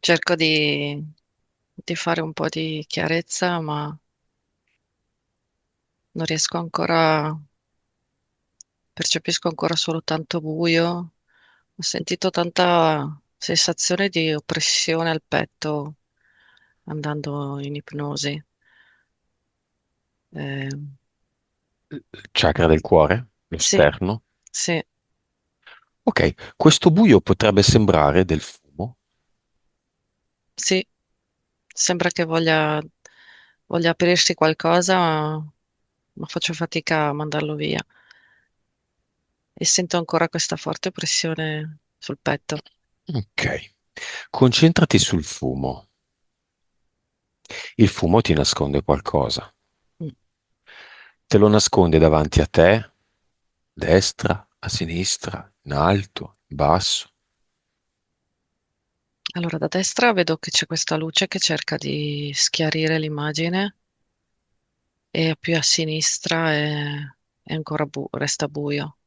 Cerco di fare un po' di chiarezza, ma non riesco ancora, percepisco ancora solo tanto buio. Ho sentito tanta sensazione di oppressione al petto andando in ipnosi. Eh, Chakra del cuore, sì, l'esterno. sì, Ok, questo buio potrebbe sembrare del fumo. sì, sembra che voglia aprirsi qualcosa, ma faccio fatica a mandarlo via e sento ancora questa forte pressione sul petto. Ok, concentrati sul fumo. Il fumo ti nasconde qualcosa. Mm. Te lo nasconde davanti a te, destra, a sinistra, in alto, in basso. Allora, da destra vedo che c'è questa luce che cerca di schiarire l'immagine e più a sinistra è ancora resta buio.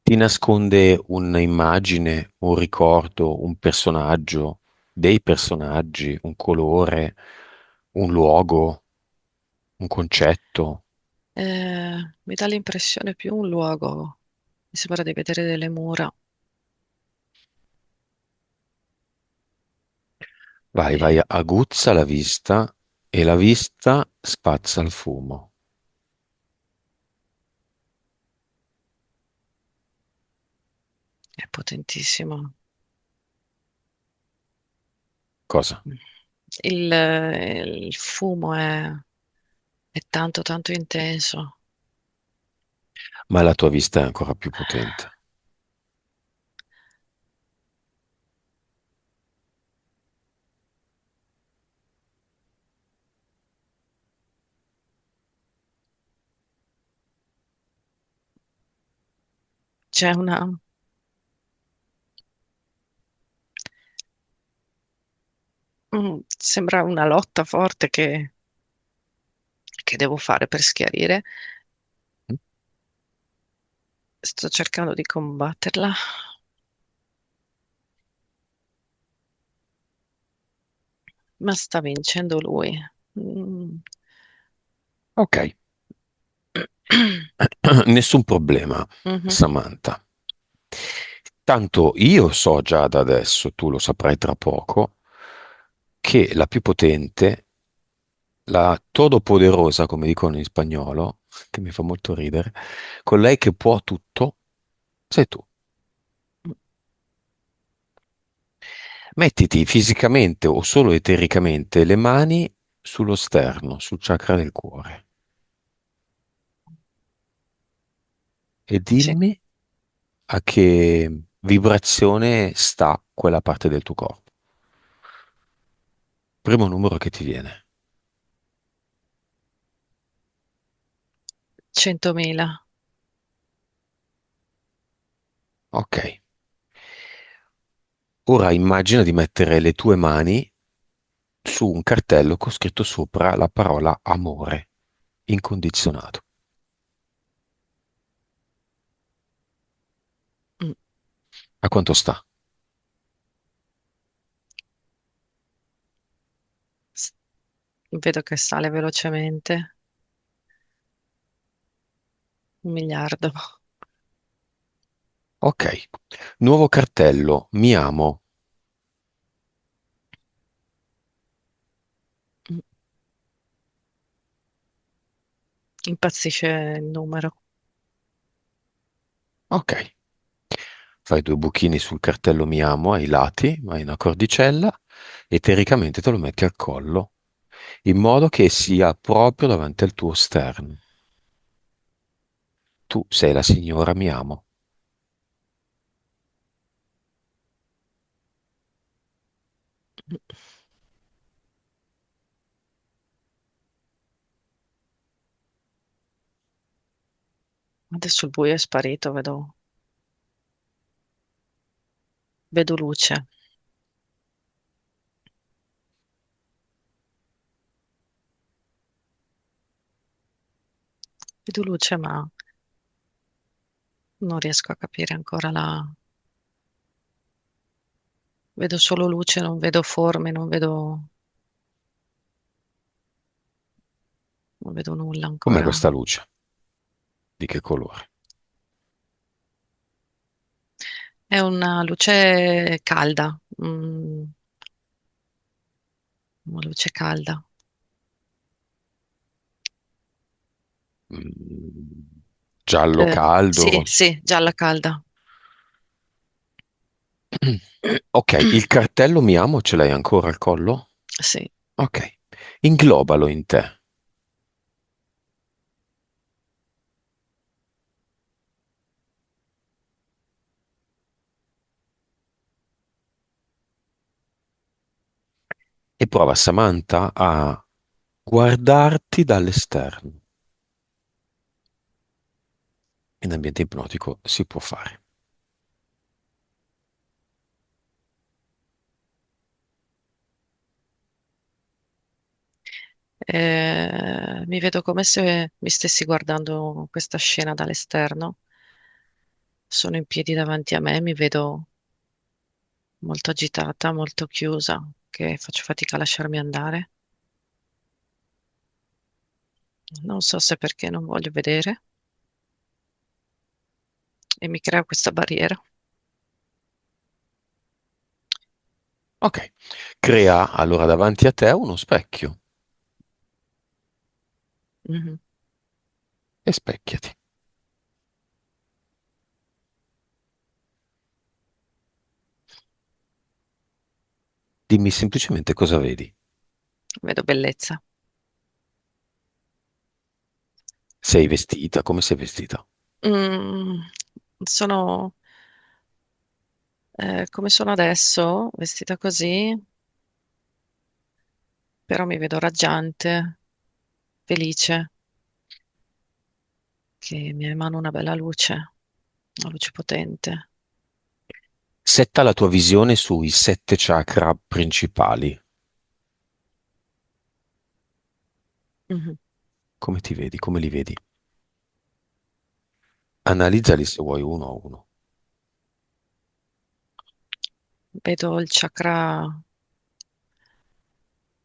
Ti nasconde un'immagine, un ricordo, un personaggio, dei personaggi, un colore, un luogo, un concetto. Mi dà l'impressione più un luogo, mi sembra di vedere delle mura. Vai, vai, e aguzza la vista e la vista spazza il fumo. è potentissimo. Cosa? Il fumo è tanto tanto intenso. Ma la tua vista è ancora più potente. C'è sembra una lotta forte che devo fare per schiarire. Sto cercando di combatterla, ma sta vincendo lui. Mm. Ok, nessun problema, Mhm. Samantha. Tanto io so già da adesso, tu lo saprai tra poco, che la più potente, la todopoderosa, come dicono in spagnolo, che mi fa molto ridere, colei che può tutto, sei tu. Mettiti fisicamente o solo etericamente le mani sullo sterno, sul chakra del cuore e Sì, dimmi a che vibrazione sta quella parte del tuo corpo. Primo numero che ti viene. 100.000. Ok. Ora immagina di mettere le tue mani su un cartello con scritto sopra la parola amore incondizionato. Mm. A quanto sta? S- Vedo che sale velocemente. 1 miliardo. Ok. Nuovo cartello, mi amo. Mm. Impazzisce il numero. Ok. Fai due buchini sul cartello mi amo ai lati, hai una cordicella e teoricamente te lo metti al collo, in modo che sia proprio davanti al tuo sterno. Tu sei la signora mi amo. Mm. Adesso il buio è sparito, vedo luce. Vedo luce, ma non riesco a capire ancora Vedo solo luce, non vedo forme, non vedo nulla Com'è ancora. questa luce? Di che colore? È una luce calda, una luce calda. Mm, giallo Sì, caldo. sì, gialla calda. Ok, il cartello mi amo ce l'hai ancora al collo? Sì. Ok, inglobalo in te e prova Samantha a guardarti dall'esterno. In ambiente ipnotico si può fare. Mi vedo come se mi stessi guardando questa scena dall'esterno. Sono in piedi davanti a me, mi vedo molto agitata, molto chiusa, che faccio fatica a lasciarmi andare. Non so se perché non voglio vedere e mi crea questa barriera. Ok, crea allora davanti a te uno specchio Mhm. e specchiati. Dimmi semplicemente cosa vedi. Vedo bellezza. Sei vestita? Come sei vestita? Mm, sono come sono adesso, vestita così, però mi vedo raggiante, felice, che mi emana una bella luce, una luce potente. Setta la tua visione sui 7 chakra principali. Mhm. Come ti vedi? Come li vedi? Analizzali se vuoi uno a uno. Vedo il chakra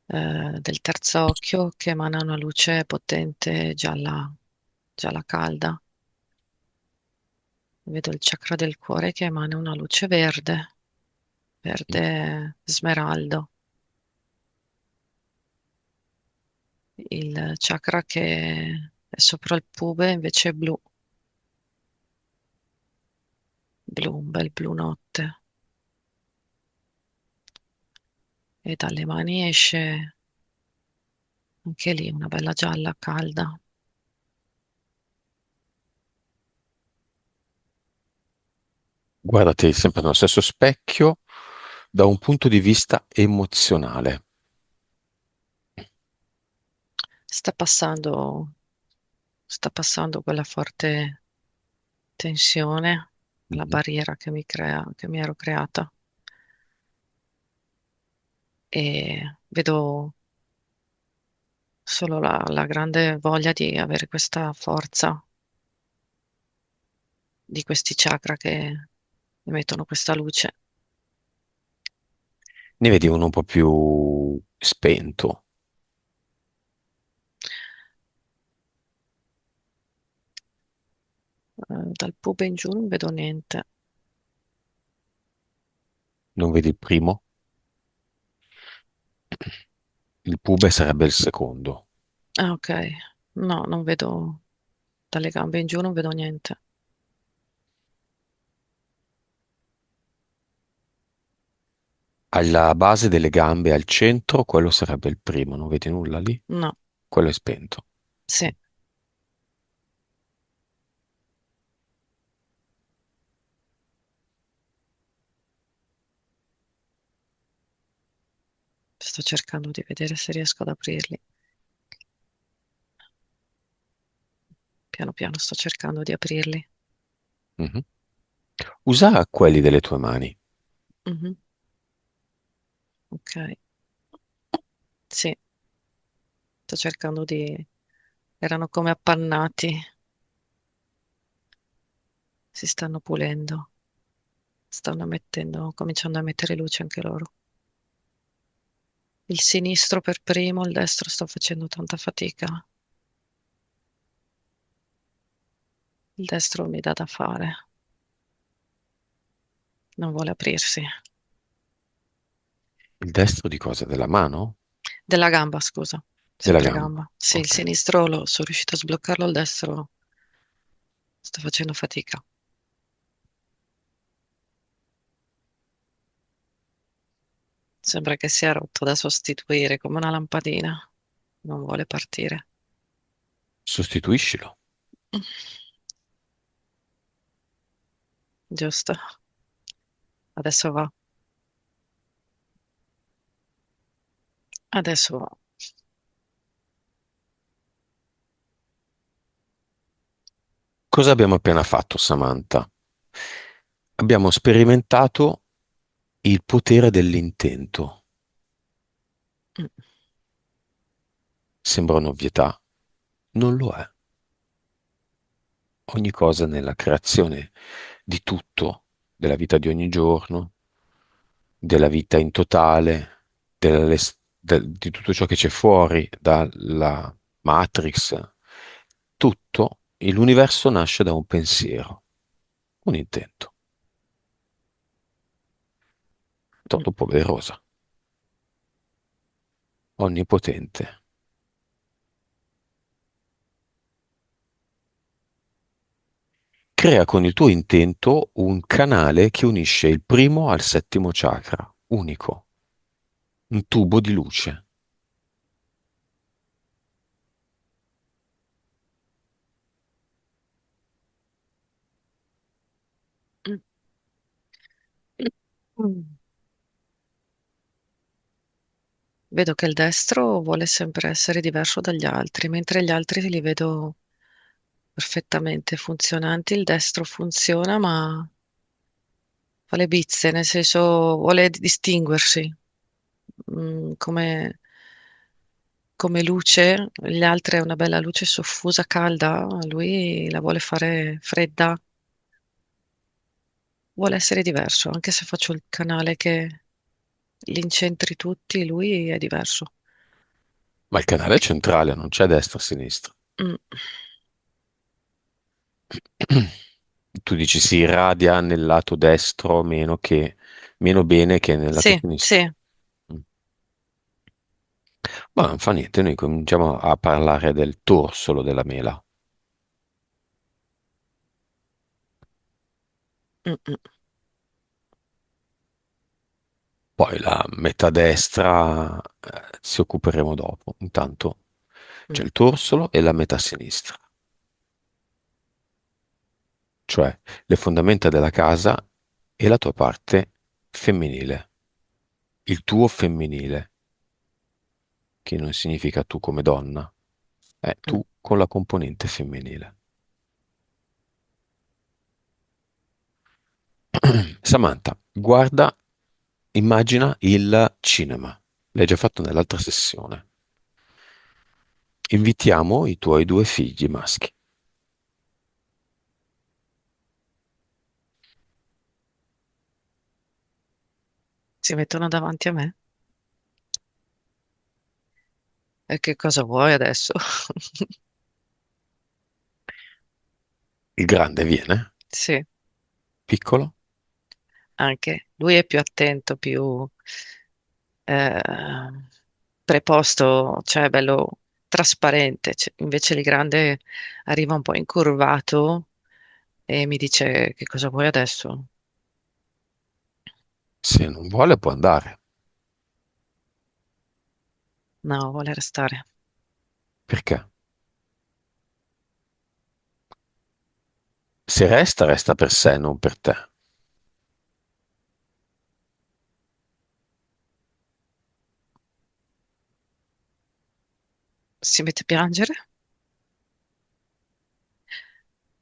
del terzo occhio che emana una luce potente gialla, gialla calda. Vedo il chakra del cuore che emana una luce verde, verde smeraldo. Il chakra che è sopra il pube invece è blu, blu, un bel blu notte. E dalle mani esce anche lì una bella gialla calda. Guardati sempre nello stesso specchio da un punto di vista emozionale. Sta passando, sta passando quella forte tensione, la Mhm. barriera che mi ero creata. E vedo solo la grande voglia di avere questa forza di questi chakra che emettono questa luce. Ne vedi uno un po' più spento. Dal pube in giù non vedo niente. Non vedi il primo? Il pube sarebbe il secondo. Ah, ok. No, non vedo dalle gambe in giù, non vedo niente. Alla base delle gambe, al centro, quello sarebbe il primo. Non vedi nulla lì? No, Quello è spento. sì, sto cercando di vedere se riesco ad aprirli. Piano piano sto cercando di aprirli. Mhm. Usa quelli delle tue mani. Mhm, ok, sì, sto cercando di... Erano come appannati, si stanno pulendo. cominciando a mettere luce anche loro. Il sinistro per primo, il destro sto facendo tanta fatica. Il destro mi dà da fare, non vuole aprirsi. Il destro di cosa? Della mano? Della gamba, scusa, Della sempre gamba. gamba. Sì, il Ok. sinistro sono riuscito a sbloccarlo, il destro sto facendo fatica. Sembra che sia rotto da sostituire come una lampadina. Non vuole partire. Sostituiscilo. Giusto. Adesso va. Adesso va. Cosa abbiamo appena fatto, Samantha? Abbiamo sperimentato il potere dell'intento. Mm, Sembra un'ovvietà, non lo è. Ogni cosa nella creazione di tutto, della vita di ogni giorno, della vita in totale, di tutto ciò che c'è fuori dalla Matrix, tutto, l'universo nasce da un pensiero, un intento, mm, todo poderosa, onnipotente. Crea con il tuo intento un canale che unisce il primo al settimo chakra, unico, un tubo di luce. mm, mm. Vedo che il destro vuole sempre essere diverso dagli altri, mentre gli altri li vedo perfettamente funzionanti. Il destro funziona, ma fa le bizze, nel senso vuole distinguersi. Come luce, gli altri è una bella luce soffusa, calda, lui la vuole fare fredda, vuole essere diverso, anche se faccio il canale che li incentri tutti, lui è diverso. Ma il canale è centrale, non c'è destra e sinistra. Mm. Tu dici si irradia nel lato destro meno bene che nel lato Sì, sinistro. sì. Mm. Ma non fa niente, noi cominciamo a parlare del torsolo della mela. Mm, mm, Poi la metà destra, si occuperemo dopo. Intanto c'è mm, il torsolo e la metà sinistra, cioè le fondamenta della casa e la tua parte femminile, il tuo femminile, che non significa tu come donna, è mm. tu con la componente femminile. Samantha, guarda, immagina il cinema. L'hai già fatto nell'altra sessione. Invitiamo i tuoi due figli maschi. Si mettono davanti a me. E che cosa vuoi adesso? Il grande viene, Sì, piccolo, anche lui è più attento, più eh, preposto, cioè bello trasparente. Invece il grande arriva un po' incurvato e mi dice che cosa vuoi adesso? se non vuole può andare. No, vuole restare. Perché? Se resta, resta per sé, non per te. Si mette a piangere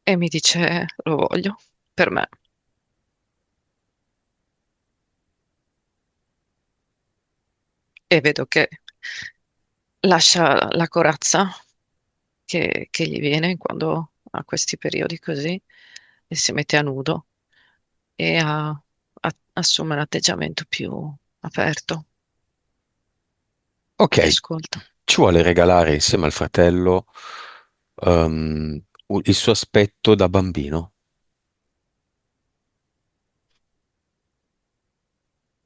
e mi dice lo voglio per me. E vedo che lascia la corazza che gli viene quando ha questi periodi così e si mette a nudo assume un atteggiamento più aperto, Ok, ti ascolta. ci vuole regalare insieme al fratello il suo aspetto da bambino.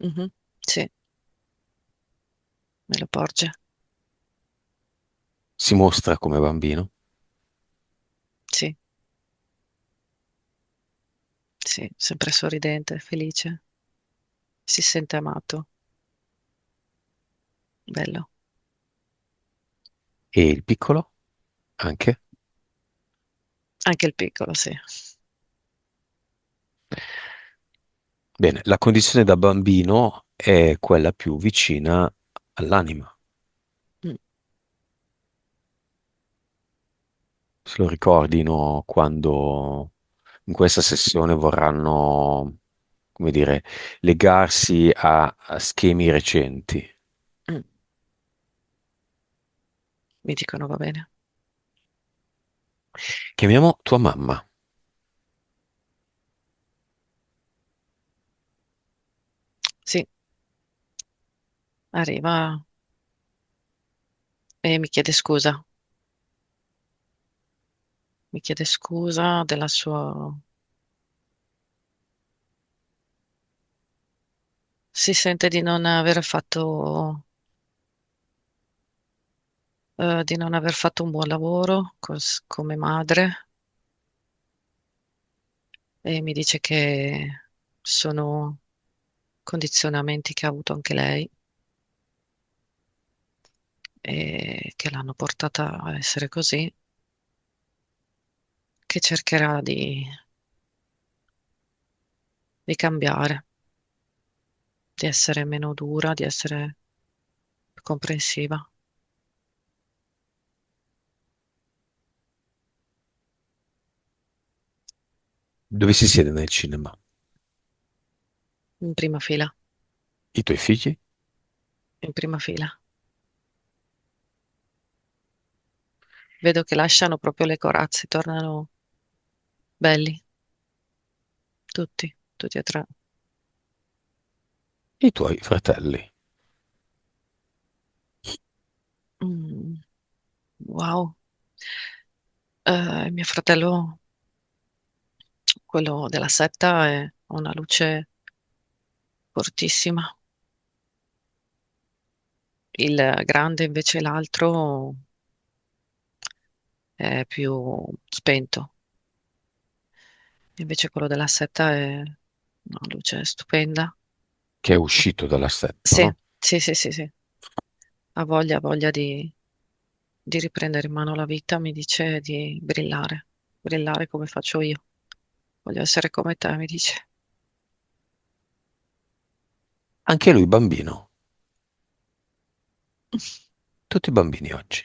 Mhm. Sì, me lo porge. Si mostra come bambino. Sì, sì, sempre sorridente, felice, si sente amato, bello. E il piccolo anche. Anche il piccolo, sì. Bene, la condizione da bambino è quella più vicina all'anima. Mm, Se lo ricordino quando in questa sessione vorranno, come dire, legarsi a schemi recenti. mm. Mi dicono va bene. Chiamiamo tua mamma. Sì, arriva e mi chiede scusa della sua... Si sente di non aver fatto, di non aver fatto un buon lavoro come madre e mi dice che sono condizionamenti che ha avuto anche lei e che l'hanno portata a essere così, che cercherà di cambiare, di essere meno dura, di essere più comprensiva. Dove si siede nel cinema? In prima fila, I tuoi figli? in prima fila. Vedo che lasciano proprio le corazze, tornano belli, tutti e tre. I tuoi fratelli? Mm, wow. Mio fratello, quello della setta, ha una luce fortissima. Il grande, invece, l'altro è più spento. Invece quello della setta è una luce stupenda. Che è uscito dalla setta, Sì, no? sì, sì, sì, sì. Ha voglia di riprendere in mano la vita, mi dice di brillare, brillare come faccio io. Voglio essere come te, mi dice. Anche lui bambino. Tutti bambini oggi.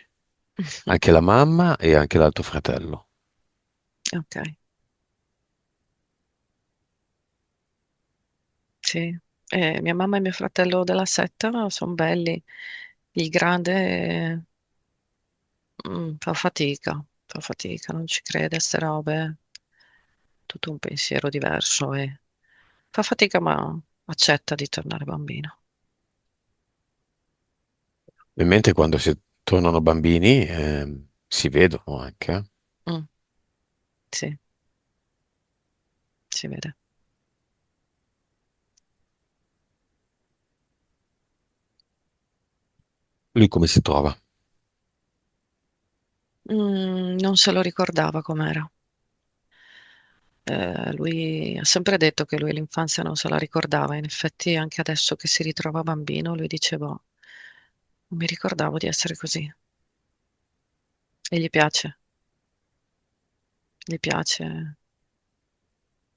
Anche la mamma e anche l'altro fratello. Ok, sì. Mia mamma e mio fratello della setta sono belli. Il grande fa fatica, non ci crede a ste robe. Tutto un pensiero diverso e fa fatica, ma accetta di tornare bambino. E mentre quando si tornano bambini si vedono anche. Mm, sì, si vede. Lui come si trova? Non se lo ricordava com'era. Lui ha sempre detto che lui l'infanzia non se la ricordava. In effetti, anche adesso che si ritrova bambino, lui diceva, non mi ricordavo di essere così. E gli piace.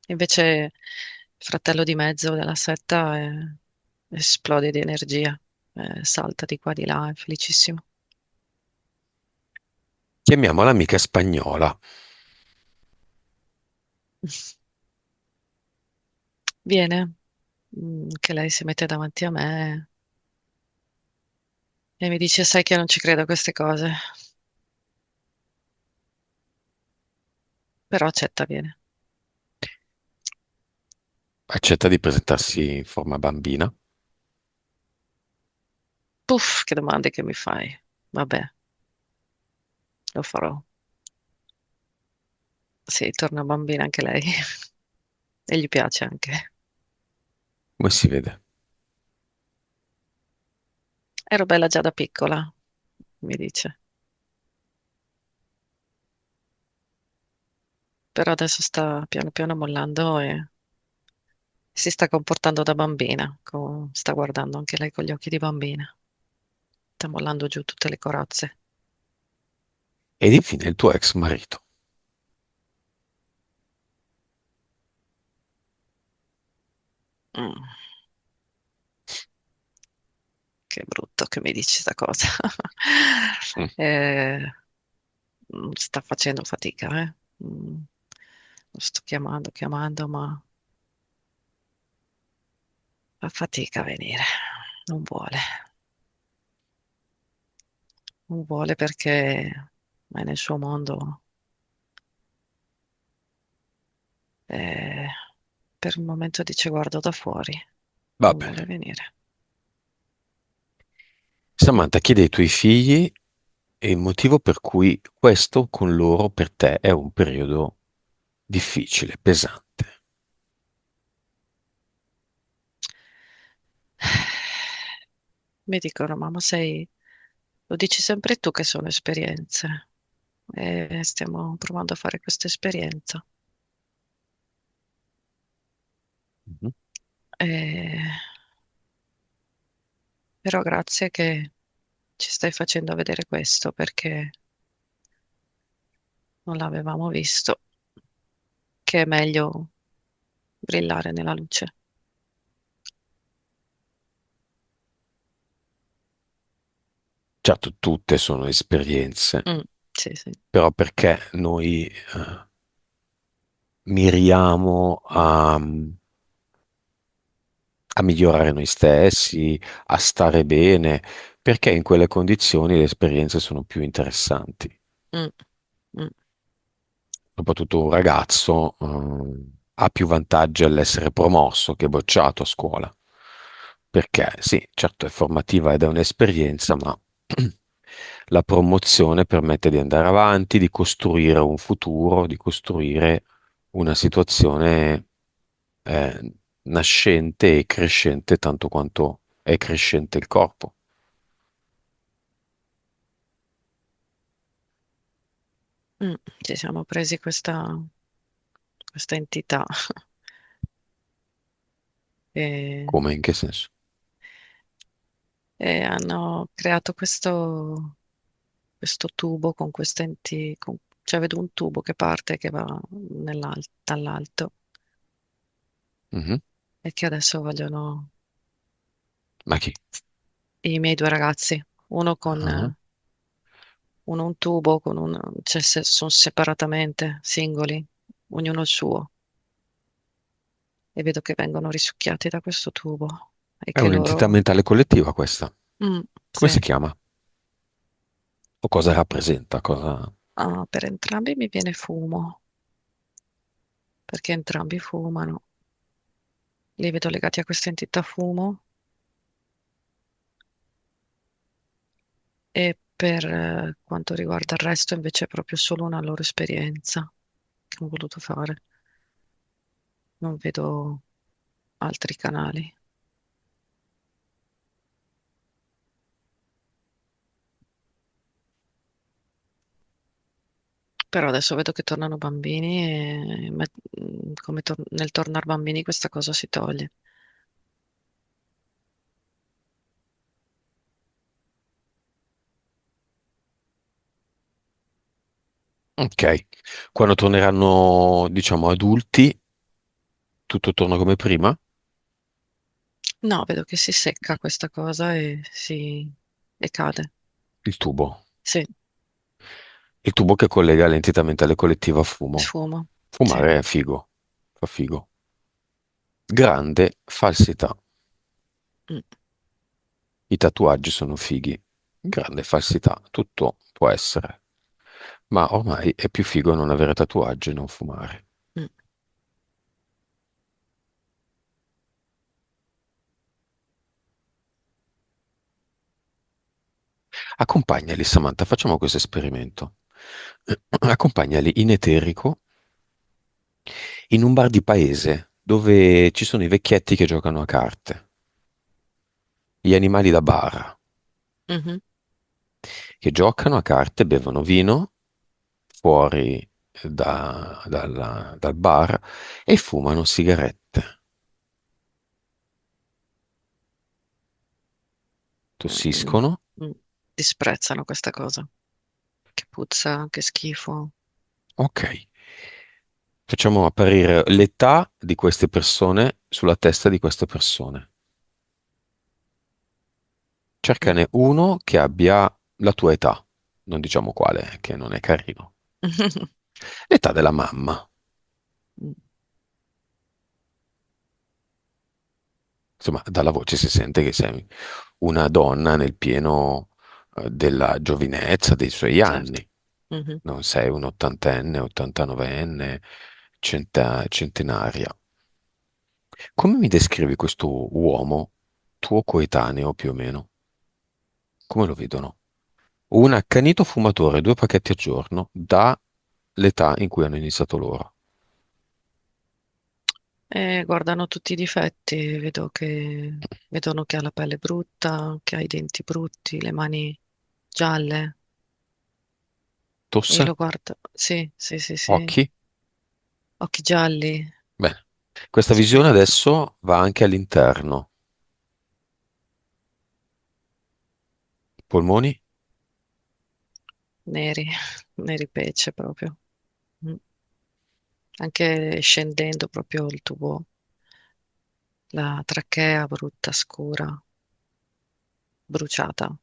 Invece il fratello di mezzo della setta esplode di energia, salta di qua di là, è felicissimo. Chiamiamola amica spagnola. Viene, che lei si mette davanti a me e mi dice, sai che non ci credo a queste cose, però accetta, viene. Accetta di presentarsi in forma bambina. Puff, che domande che mi fai. Vabbè, lo farò. Sì, torna bambina anche lei. E gli piace anche. Come si vede? Ero bella già da piccola, mi dice. Però adesso sta piano piano mollando e si sta comportando da bambina. Sta guardando anche lei con gli occhi di bambina. Sta mollando giù tutte le corazze. Ed infine il tuo ex marito. Mm, che brutto che mi dici sta cosa. Mm. Eh, sta facendo fatica, eh. Lo sto chiamando, ma fa fatica a venire. Non vuole. Non vuole perché è nel suo mondo. eh, per il momento dice guardo da fuori. Va Non vuole bene. venire. Samantha, chiede ai tuoi figli il motivo per cui questo con loro per te è un periodo difficile, pesante. Mi dicono, mamma, lo dici sempre tu che sono esperienze. E stiamo provando a fare questa esperienza. Mhm. E- Però grazie che ci stai facendo vedere questo perché non l'avevamo visto, che è meglio brillare nella luce. Certo, tutte sono esperienze, Mm, sì, sì. però perché noi miriamo a migliorare noi stessi, a stare bene, perché in quelle condizioni le esperienze sono più interessanti. Mm, mm, Soprattutto un ragazzo, ha più vantaggi all'essere promosso che bocciato a scuola. Perché sì, certo è formativa ed è un'esperienza, ma la promozione permette di andare avanti, di costruire un futuro, di costruire una situazione nascente e crescente tanto quanto è crescente il corpo. Ci siamo presi questa entità e, Come? In che senso? e hanno creato questo tubo con cioè vedo un tubo che parte che va dall'alto Mhm. e che adesso vogliono Ma chi? i miei due ragazzi, Ah, uno un tubo cioè sono separatamente, singoli, ognuno il suo, e vedo che vengono risucchiati da questo tubo e è che un'entità loro, mentale collettiva questa. Come si sì, chiama? O cosa rappresenta? Cosa... ah, per entrambi mi viene fumo, perché entrambi fumano, li vedo legati a questa entità fumo e per quanto riguarda il resto invece è proprio solo una loro esperienza che ho voluto fare, non vedo altri canali. Però adesso vedo che tornano bambini e come nel tornare bambini questa cosa si toglie. Ok, quando torneranno, diciamo, adulti, tutto torna come prima? No, vedo che si secca questa cosa e cade. Il tubo. Sì, Il tubo che collega l'entità mentale collettiva a fumo. sfumo. Sì. Fumare è figo. Fa figo. Grande falsità. Mm, I tatuaggi sono fighi. Grande falsità. Tutto può essere. Ma ormai è più figo non avere tatuaggi e non fumare. mm. Accompagnali, Samantha, facciamo questo esperimento. Accompagnali in eterico in un bar di paese dove ci sono i vecchietti che giocano a carte, gli animali da bar, Mhm. che giocano a carte, bevono vino fuori dal bar e fumano sigarette, Mm, tossiscono. mm. Disprezzano questa cosa. Che puzza, che schifo. Ok, facciamo apparire l'età di queste persone sulla testa di queste persone. Mm. Cercane uno che abbia la tua età, non diciamo quale, che non è carino. L'età della mamma. Mm. Insomma, dalla voce si sente che sei una donna nel pieno, della giovinezza, dei suoi Certo. anni. Mhm. Non sei un ottantenne, ottantanovenne, centenaria. Come mi descrivi questo uomo, tuo coetaneo più o meno? Come lo vedono? Un accanito fumatore, 2 pacchetti al giorno, da l'età in cui hanno iniziato loro. E guardano tutti i difetti, vedono che ha la pelle brutta, che ha i denti brutti, le mani gialle. E Tosse? lo guardo, sì, sì, sì, sì, Occhi? occhi gialli, Bene. Questa visione specchi adesso va anche all'interno. Polmoni? neri, neri pece proprio. Mm. Anche scendendo proprio il tubo, la trachea brutta, scura, bruciata.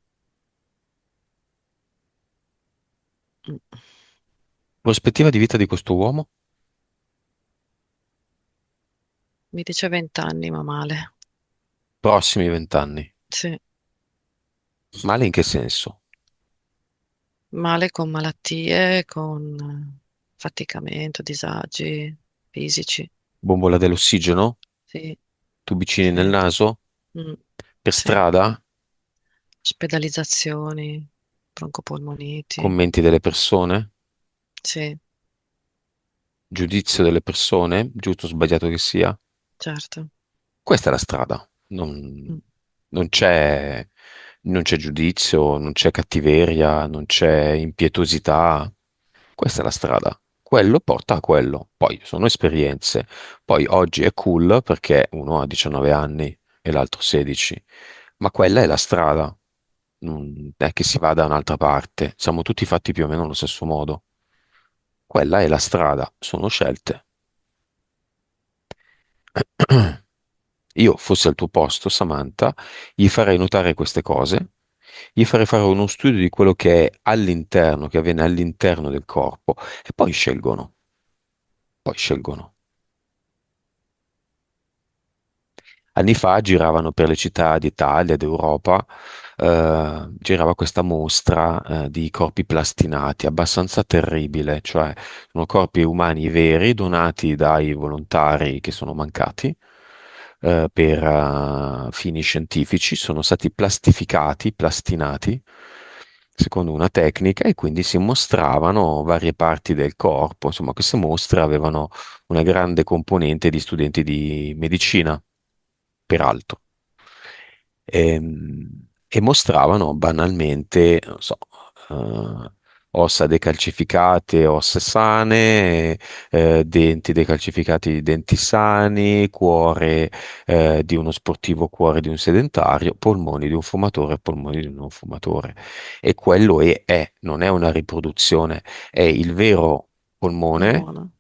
Mm. Prospettiva di vita di questo uomo? Mi dice 20 anni, ma male. Prossimi 20 anni. Sì, Male in che senso? male con malattie, con faticamento, disagi fisici. Bombola dell'ossigeno? Sì, Tubicini nel sì, naso? mm, Per sì. strada? Ospedalizzazioni, broncopolmoniti. Commenti delle persone? Sì, Giudizio delle persone? Giusto o sbagliato che sia? certo. Questa è la strada. Mm. Non c'è, non c'è giudizio, non c'è cattiveria, non c'è impietosità. Questa è la strada. Quello porta a quello. Poi sono esperienze. Poi oggi è cool perché uno ha 19 anni e l'altro 16. Ma quella è la strada. Non è che si va da un'altra parte. Siamo tutti fatti più o meno allo stesso modo. Quella è la strada. Sono scelte. Io fossi al tuo posto, Samantha, gli farei notare queste cose, gli farei fare uno studio di quello che è all'interno, che avviene all'interno del corpo, e poi scelgono. Poi scelgono. Anni fa giravano per le città d'Italia, d'Europa, girava questa mostra, di corpi plastinati, abbastanza terribile, cioè sono corpi umani veri donati dai volontari che sono mancati, per fini scientifici, sono stati plastificati, plastinati, secondo una tecnica e quindi si mostravano varie parti del corpo. Insomma, queste mostre avevano una grande componente di studenti di medicina, peraltro, e mostravano banalmente, non so, ossa decalcificate, ossa sane, denti decalcificati, denti sani, cuore, di uno sportivo, cuore di un sedentario, polmoni di un fumatore, polmoni di un non fumatore. E quello non è una riproduzione, è il vero polmone Buono.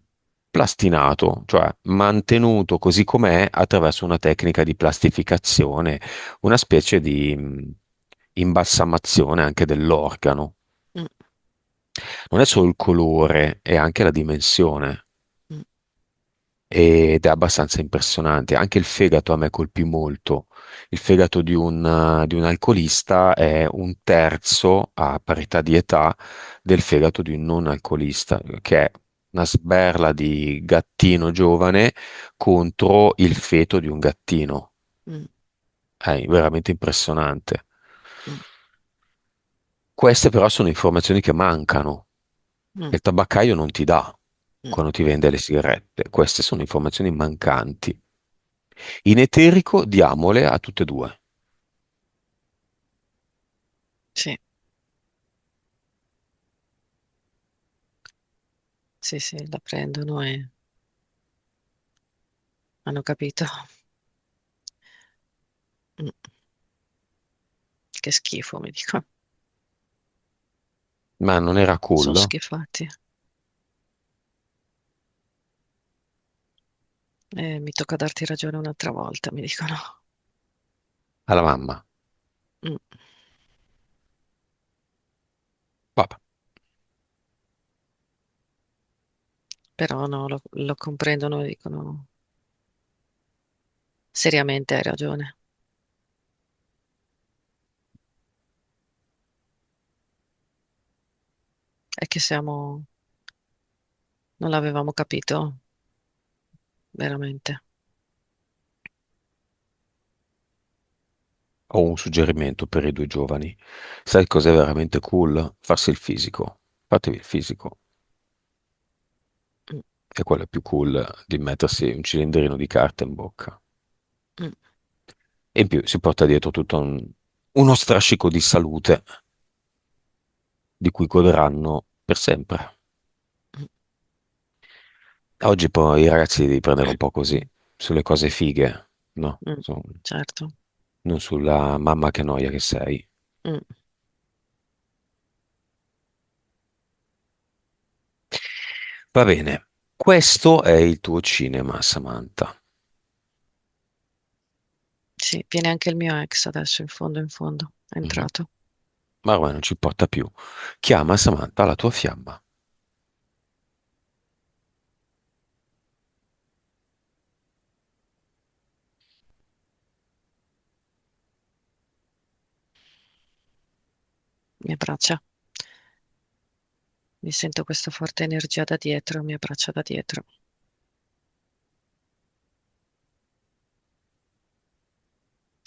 plastinato, cioè mantenuto così com'è attraverso una tecnica di plastificazione, una specie di imbalsamazione anche dell'organo. Mm, Non è solo il colore, è anche la dimensione. mm, Ed è abbastanza impressionante. Anche il fegato a me colpì molto. Il fegato di un alcolista è un terzo a parità di età del fegato di un non alcolista, che è una sberla di gattino giovane contro il feto di un gattino. mm, È veramente impressionante. mm. Queste però sono informazioni che mancano, Mm, che il tabaccaio non ti dà mm, quando ti vende le sigarette. Queste sono informazioni mancanti. In eterico diamole a tutte e due. sì, sì, sì, la prendono e hanno capito. Mm, che schifo, mi dico. Ma non era Sono cool? schifati. E mi tocca darti ragione un'altra volta, mi dicono. Alla mamma. Mm, Vabbè. però no, lo comprendono e dicono seriamente hai ragione. È che non l'avevamo capito, veramente. Ho un suggerimento per i due giovani. Sai cos'è veramente cool? Farsi il fisico. Fatevi il fisico. Mm, E quello è più cool di mettersi un cilindrino di carta in bocca. mm, E in più si porta dietro tutto uno strascico di salute di cui godranno per sempre. mm, Oggi poi i ragazzi devi prendere un po' così, sulle cose fighe, no? mm, certo. Non sulla mamma che noia che sei. Mm, Va bene, questo è il tuo cinema, Samantha. sì, viene anche il mio ex adesso in fondo, è Mhm. entrato. Ma ormai non ci importa più. Chiama Samantha la tua fiamma. Mi abbraccia. Mi sento questa forte energia da dietro, mi abbraccia da dietro.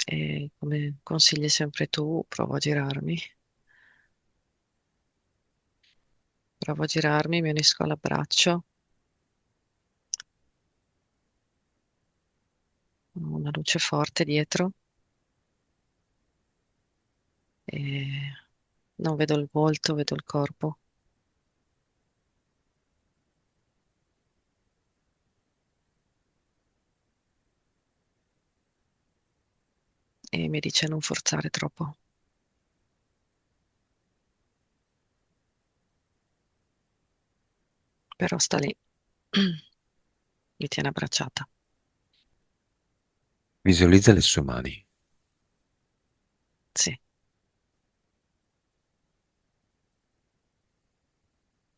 E come consigli sempre tu, provo a girarmi, mi unisco all'abbraccio, ho una luce forte dietro e non vedo il volto, vedo il corpo e mi dice non forzare troppo, però sta lì, mi tiene abbracciata. Visualizza le sue mani. Sì,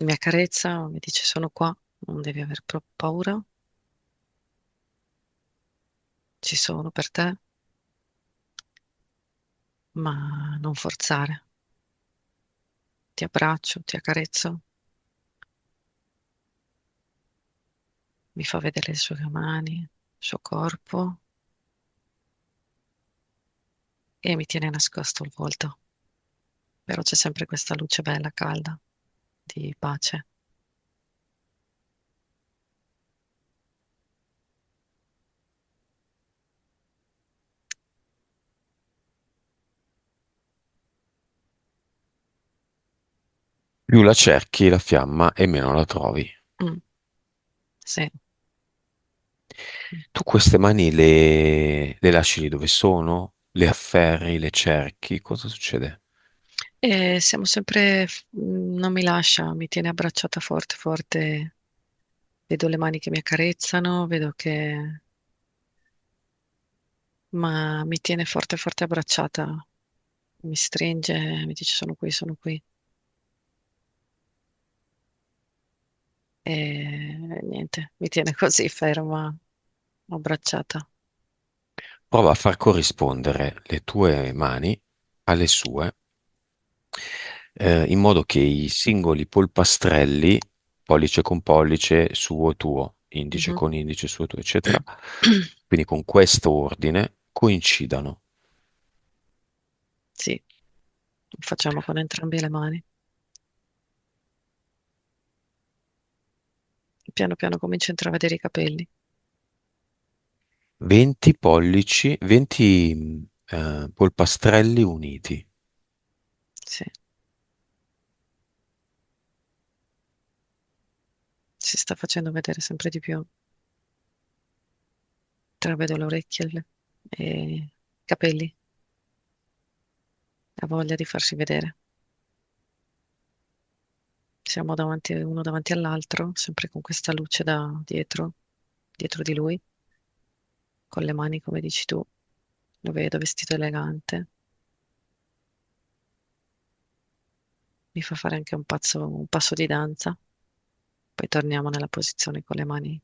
mi accarezza, mi dice sono qua, non devi aver paura, ci sono per te, ma non forzare. Ti abbraccio, ti accarezzo, mi fa vedere le sue mani, il suo corpo e mi tiene nascosto il volto. Però c'è sempre questa luce bella, calda, di pace. Più la cerchi, la fiamma, e meno la trovi. Mm, sì. Tu queste mani le lasci lì dove sono? Le afferri, le cerchi? Cosa succede? E siamo sempre, non mi lascia, mi tiene abbracciata forte, forte. Vedo le mani che mi accarezzano, vedo che, ma mi tiene forte, forte abbracciata. Mi stringe, mi dice sono qui, sono qui. E niente, mi tiene così ferma, abbracciata. Prova a far corrispondere le tue mani alle sue, in modo che i singoli polpastrelli, pollice con pollice, suo tuo, indice Mhm. con indice, suo tuo, eccetera, quindi con questo ordine coincidano. Sì, Lo facciamo con entrambe le mani. Piano piano comincio a intravedere i capelli. 20 pollici, 20 polpastrelli uniti. Sì, si sta facendo vedere sempre di più. Intravedo le orecchie e i capelli. Ha voglia di farsi vedere. Siamo davanti, uno davanti all'altro, sempre con questa luce da dietro, dietro di lui, con le mani, come dici tu. Lo vedo vestito elegante. Mi fa fare anche un passo di danza. Poi torniamo nella posizione con le mani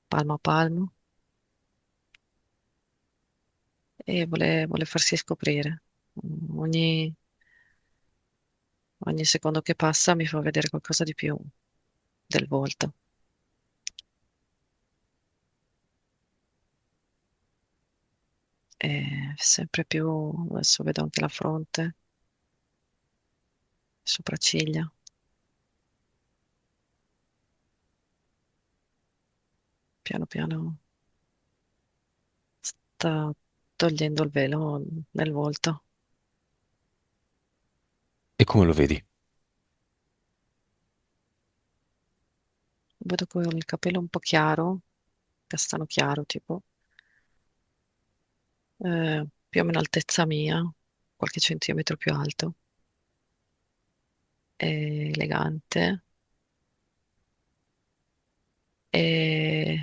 palmo a palmo e vuole farsi scoprire. Ogni, ogni secondo che passa mi fa vedere qualcosa di più del volto. E sempre più, adesso vedo anche la fronte, sopracciglia. Piano piano sta togliendo il velo nel volto. E come lo vedi? Vedo con il capello un po' chiaro, castano chiaro tipo, più o meno altezza mia, qualche centimetro più alto, è elegante e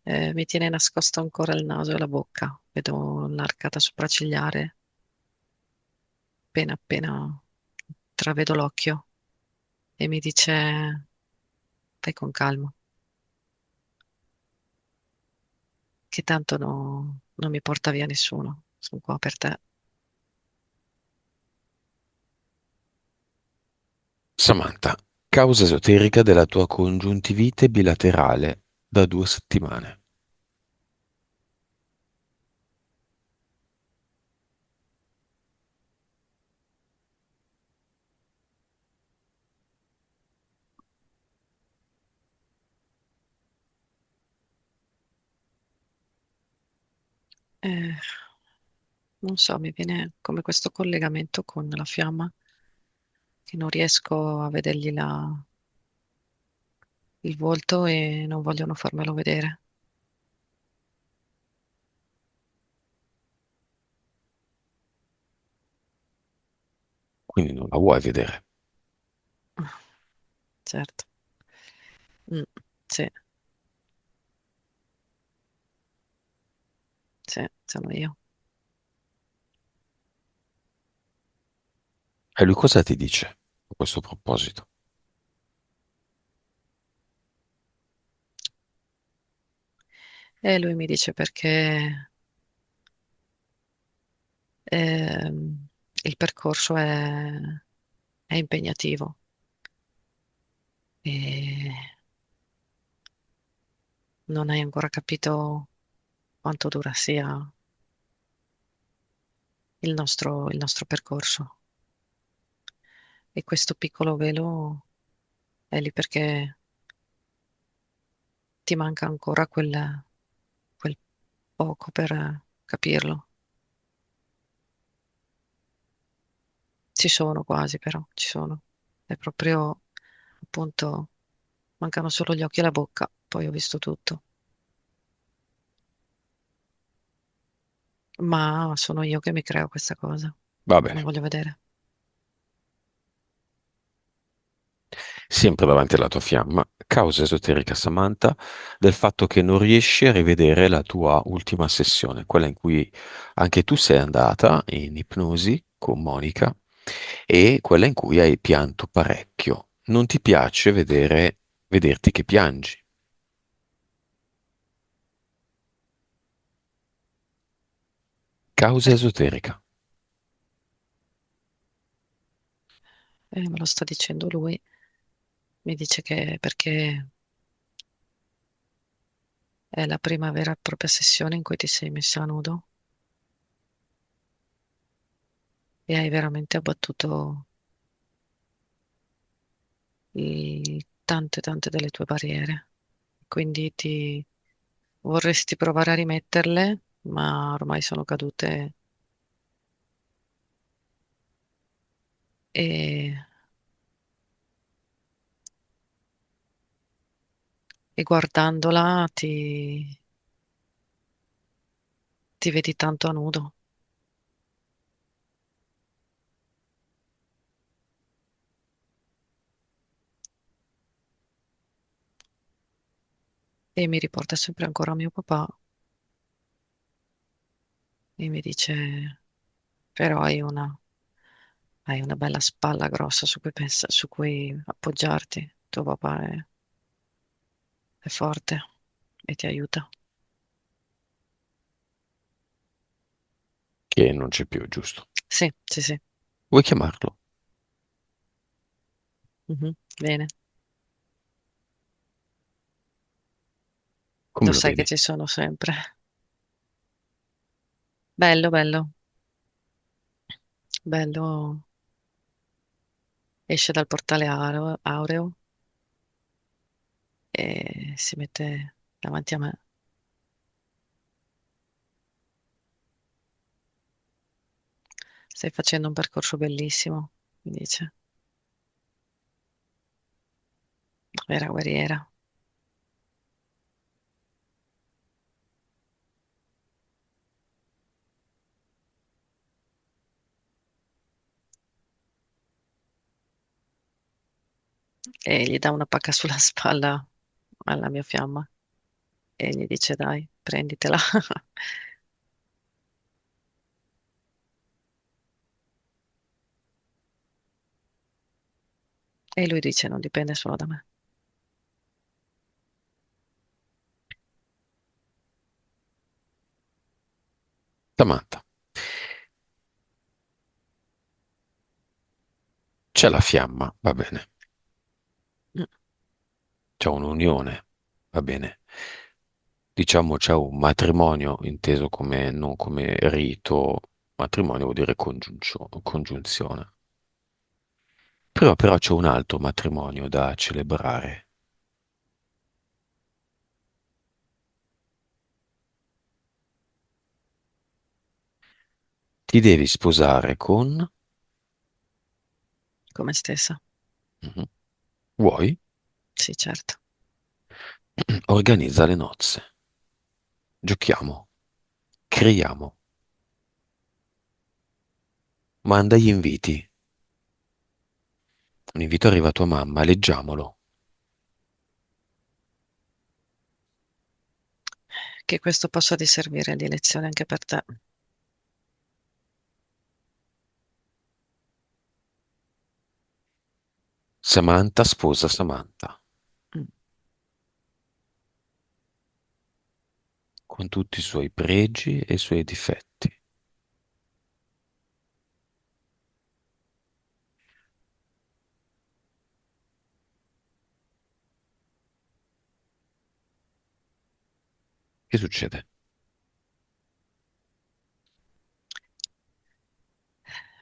mi tiene nascosto ancora il naso e la bocca. Vedo l'arcata sopraccigliare appena appena travedo l'occhio e mi dice: Stai con calma, che tanto non mi porta via nessuno. Sono qua per te. Samantha, causa esoterica della tua congiuntivite bilaterale da 2 settimane. Eh, non so, mi viene come questo collegamento con la fiamma che non riesco a vedergli il volto e non vogliono farmelo vedere. Quindi non la vuoi vedere. Certo. Mm, sì, sì, sono io. E lui cosa ti dice a questo proposito? E lui mi dice perché il percorso è impegnativo e non hai ancora capito quanto dura sia il nostro percorso. E questo piccolo velo è lì perché ti manca ancora quel poco per capirlo. Ci sono quasi, però, ci sono. È proprio, appunto, mancano solo gli occhi e la bocca, poi ho visto tutto. Ma sono io che mi creo questa cosa. Va Non bene. voglio vedere. Sempre davanti alla tua fiamma, causa esoterica Samantha del fatto che non riesci a rivedere la tua ultima sessione, quella in cui anche tu sei andata in ipnosi con Monica e quella in cui hai pianto parecchio. Non ti piace vederti che piangi. Causa Eh, esoterica. Me lo sta dicendo lui. Mi dice che perché è la prima vera e propria sessione in cui ti sei messa a nudo e hai veramente abbattuto tante, tante delle tue barriere. Quindi ti vorresti provare a rimetterle, ma ormai sono cadute e, e guardandola ti vedi tanto a nudo. E mi riporta sempre ancora mio papà e mi dice, però hai una bella spalla grossa su cui appoggiarti. Tuo papà è forte e ti aiuta. che non c'è più, giusto? Sì, sì, sì. Vuoi chiamarlo? Mhm, bene. Lo Come lo sai che vedi? ci sono sempre. Bello, bello, bello. Esce dal portale aureo e si mette davanti a me. Stai facendo un percorso bellissimo, mi dice. Vera guerriera. E gli dà una pacca sulla spalla alla mia fiamma e gli dice: Dai, prenditela. E lui dice: Non dipende solo da me. Samantha, c'è la fiamma, va bene. Mm. C'è un'unione, va bene. Diciamo c'è un matrimonio inteso come, non come rito, matrimonio vuol dire congiunzione. Però c'è un altro matrimonio da celebrare. Ti devi sposare con... Come stessa. Mhm. Vuoi? Sì, certo. Organizza le nozze. Giochiamo. Creiamo. Manda gli inviti. Un invito arriva a tua mamma, leggiamolo. Che questo possa di servire di lezione anche per te. Samantha sposa Samantha, Mm. con tutti i suoi pregi e i suoi difetti. Che succede?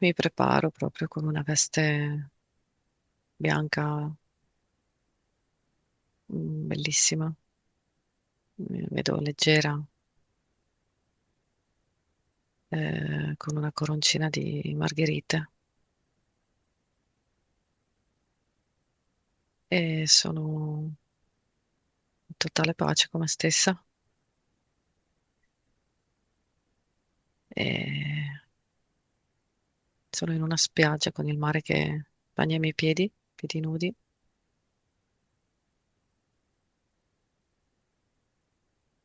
Mi preparo proprio con una veste bianca, bellissima. Mi vedo leggera, con una coroncina di margherite. E sono in totale pace con me stessa. E sono in una spiaggia con il mare che bagna i miei piedi nudi.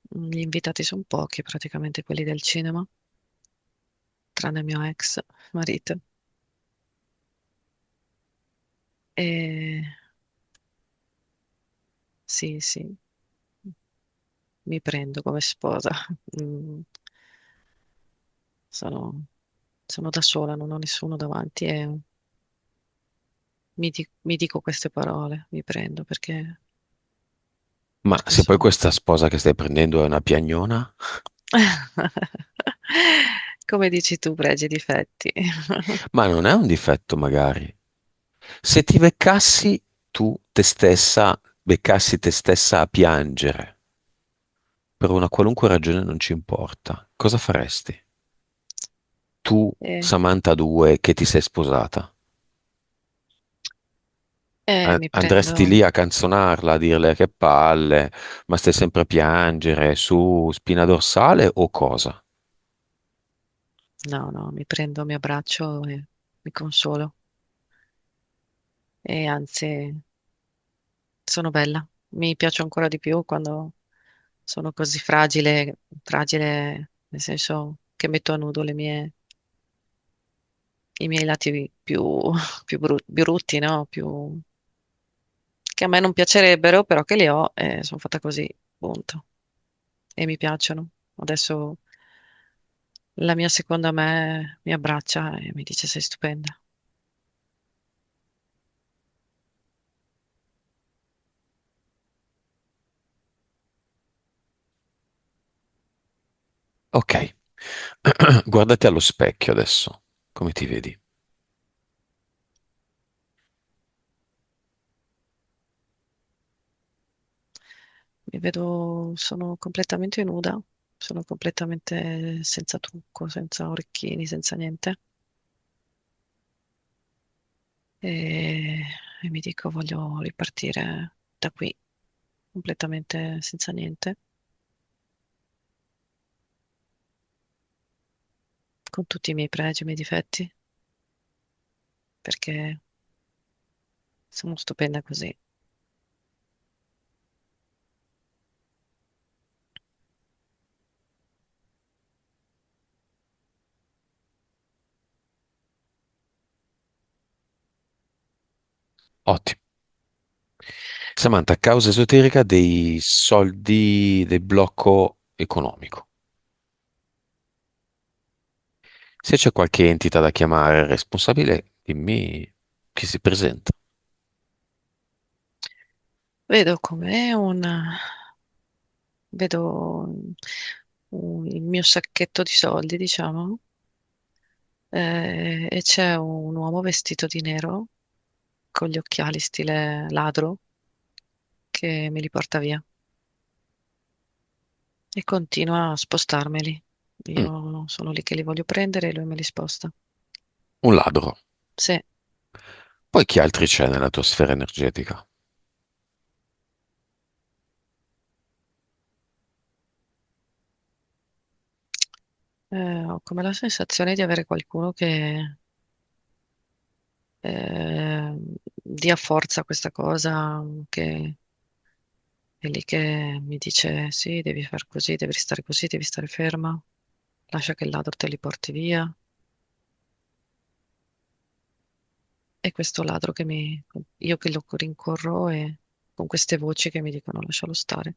Gli invitati sono pochi, praticamente quelli del cinema, tranne il mio ex marito. E sì, sì, mi prendo come sposa. Mm, Sono, sono da sola, non ho nessuno davanti e mi dico queste parole, mi prendo Ma perché se poi sono... questa sposa che stai prendendo è una piagnona, Come dici tu, pregi e difetti. Ma non è un difetto, magari. Se ti beccassi tu te stessa, beccassi te stessa a piangere per una qualunque ragione non ci importa, cosa faresti? Tu, E, Samantha 2, che ti sei sposata, mi andresti lì prendo, a canzonarla, a dirle che palle, ma stai sempre a piangere su spina dorsale o cosa? no, no, mi prendo, mi abbraccio e mi consolo. E anzi, sono bella. Mi piace ancora di più quando sono così fragile, fragile nel senso che metto a nudo i miei lati più brutti, no? Più, che a me non piacerebbero, però che li ho e sono fatta così, punto. E mi piacciono. Adesso la mia seconda me mi abbraccia e mi dice sei stupenda. Ok, guardati allo specchio adesso, come ti vedi? Mi vedo, sono completamente nuda, sono completamente senza trucco, senza orecchini, senza niente. E, e mi dico voglio ripartire da qui, completamente senza niente, con tutti i miei pregi, i miei difetti, perché sono stupenda così. Ottimo. Samantha, causa esoterica dei soldi del blocco economico. Se c'è qualche entità da chiamare responsabile, dimmi chi si presenta. Vedo come vedo il mio sacchetto di soldi, diciamo, e c'è un uomo vestito di nero con gli occhiali stile ladro che me li porta via e continua a spostarmeli. Mm, Io sono lì che li voglio prendere e lui me li sposta. un ladro. Sì, Poi chi altri c'è nella tua sfera energetica? ho come la sensazione di avere qualcuno che dia forza a questa cosa, che è lì che mi dice sì, devi far così, devi stare così, devi stare ferma, lascia che il ladro te li porti via. E questo ladro io che lo rincorro e con queste voci che mi dicono lascialo stare.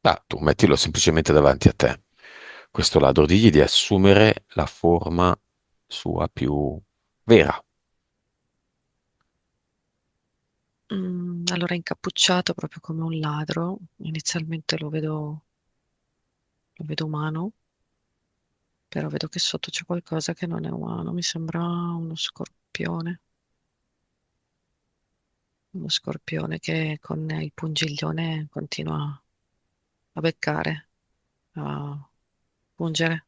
Ah, tu mettilo semplicemente davanti a te. Questo ladro, digli di assumere la forma sua più vera. Allora, incappucciato proprio come un ladro, inizialmente lo vedo umano, però vedo che sotto c'è qualcosa che non è umano, mi sembra uno scorpione che con il pungiglione continua a beccare, a pungere.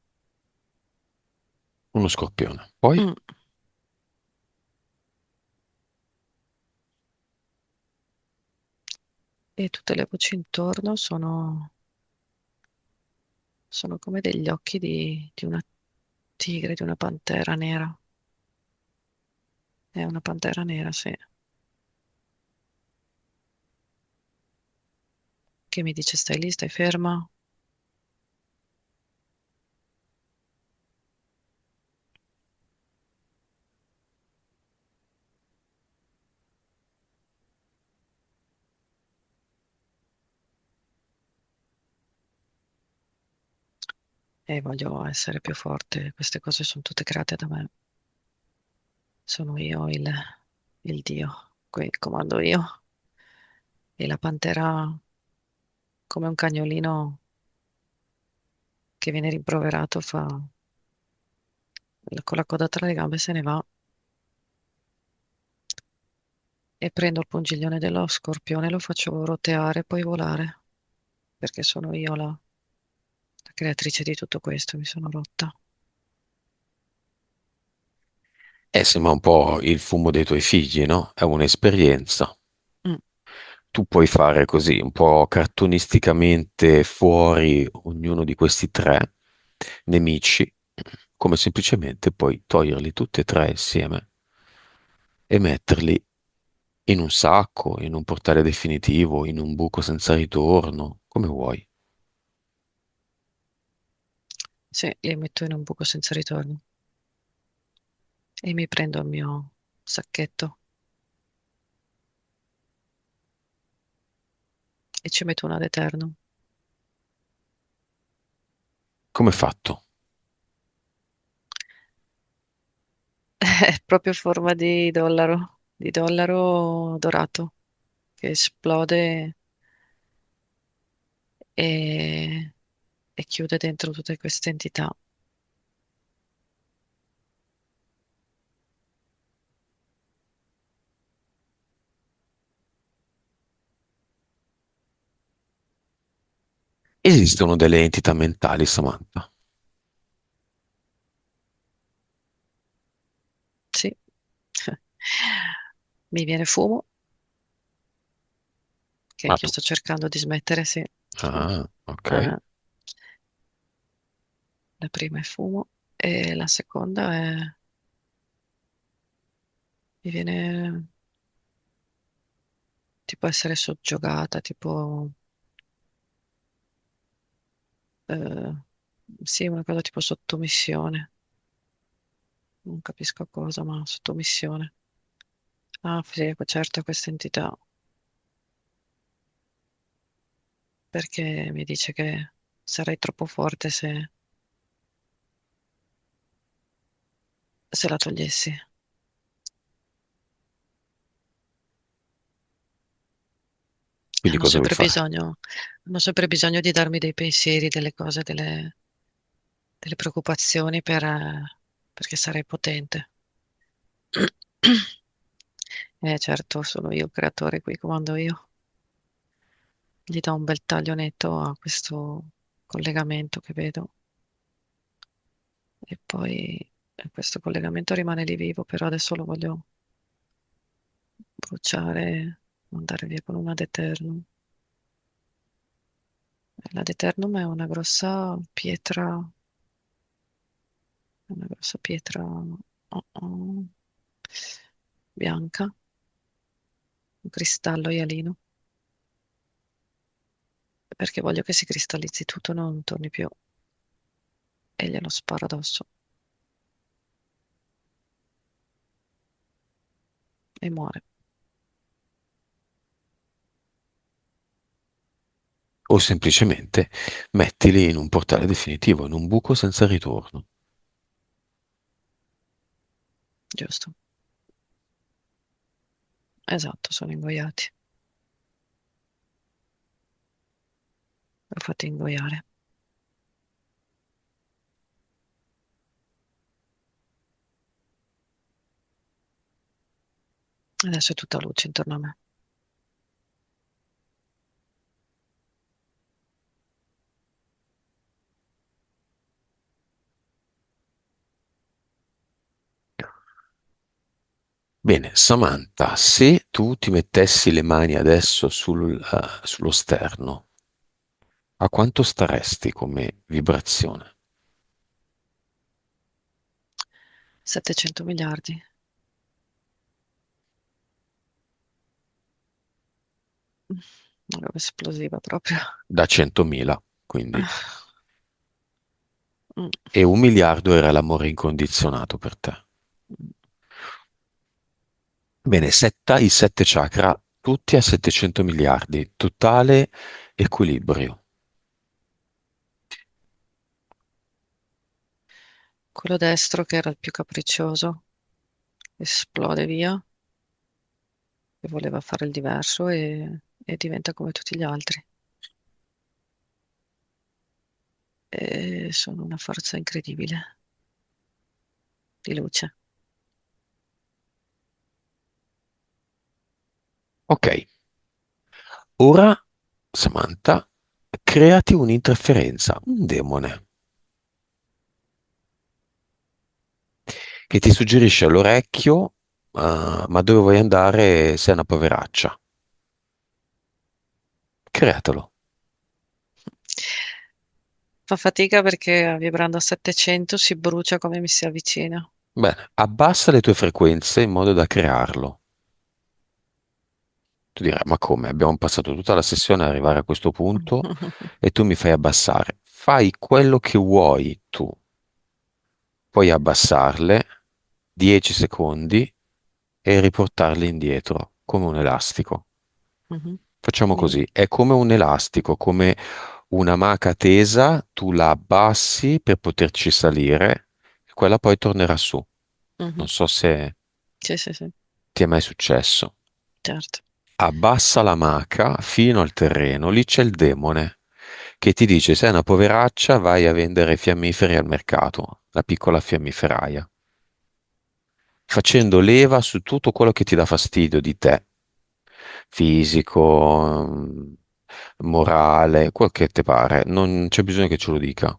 Uno scorpione. Poi Mm. E tutte le voci intorno sono come degli occhi di una tigre, di una pantera nera. È una pantera nera, sì, che mi dice stai lì, stai ferma. E voglio essere più forte. Queste cose sono tutte create da me. Sono io il Dio, qui comando io. E la pantera, come un cagnolino, che viene rimproverato, fa con la coda tra le gambe se ne va e prendo il pungiglione dello scorpione, lo faccio roteare e poi volare, perché sono io la creatrice di tutto questo, mi sono rotta. Sembra un po' il fumo dei tuoi figli, no? È un'esperienza. Mm, Tu puoi fare così, un po' cartunisticamente fuori ognuno di questi tre nemici, come semplicemente puoi toglierli tutti e tre insieme e metterli in un sacco, in un portale definitivo, in un buco senza ritorno, come vuoi. sì, li metto in un buco senza ritorno e mi prendo il mio sacchetto e ci metto un ad eternum. Come è fatto? È proprio forma di dollaro dorato che esplode e, e chiude dentro tutte queste entità. Esistono delle entità mentali, Samantha. Sì. Mi viene fumo, che Ah, io tu. sto cercando di smettere, sì. Ah, ok. Eh, la prima è fumo e la seconda è, mi viene tipo essere soggiogata, tipo, eh, sì, una cosa tipo sottomissione. Non capisco cosa, ma sottomissione. Ah, sì, certo, questa entità, perché mi dice che sarei troppo forte se la togliessi. Quindi Hanno cosa vuoi sempre fare? bisogno, hanno sempre bisogno di darmi dei pensieri, delle cose, delle preoccupazioni perché sarei potente. Certo, sono io il creatore, qui comando io. Gli do un bel taglio netto a questo collegamento che vedo e poi questo collegamento rimane lì vivo, però adesso lo voglio bruciare, mandare via con un ad eternum. L'ad eternum è una grossa pietra bianca, un cristallo ialino, perché voglio che si cristallizzi tutto, non torni più e glielo sparo addosso e muore. O semplicemente mettili in un portale definitivo, in un buco senza ritorno. Giusto, esatto, sono ingoiati. L'ho fatti ingoiare. Adesso è tutta luce intorno a me. Bene, Samantha, se tu ti mettessi le mani adesso sullo sterno, a quanto staresti come vibrazione? 700 miliardi. Una roba esplosiva proprio. Da 100.000, quindi. Mm, E 1 miliardo era l'amore incondizionato per te. mm. Bene, setta i 7 chakra, tutti a 700 miliardi, totale equilibrio. Quello destro, che era il più capriccioso, esplode via e voleva fare il diverso e diventa come tutti gli altri. e sono una forza incredibile di luce. Ok, ora, Samantha, creati un'interferenza, un demone, che ti suggerisce all'orecchio, ma dove vuoi andare sei una poveraccia. Createlo. Fa fatica perché vibrando a 700 si brucia come mi si avvicina. Bene, abbassa le tue frequenze in modo da crearlo. Tu dirai, ma come? Abbiamo passato tutta la sessione ad arrivare a questo punto e tu mi fai abbassare. Fai quello che vuoi tu. Puoi abbassarle 10 secondi e riportarle indietro come un elastico. Mhm. Facciamo Mi- così, è come un elastico, come una maca tesa, tu la abbassi per poterci salire e quella poi tornerà su. Non mhm. so se Sì, sì, sì, ti è mai successo. certo. Abbassa la maca fino al terreno, lì c'è il demone che ti dice: sei una poveraccia, vai a vendere fiammiferi al mercato, la piccola fiammiferaia, facendo leva su tutto quello che ti dà fastidio di te, fisico, morale, quel che ti pare. Non c'è bisogno che ce lo dica,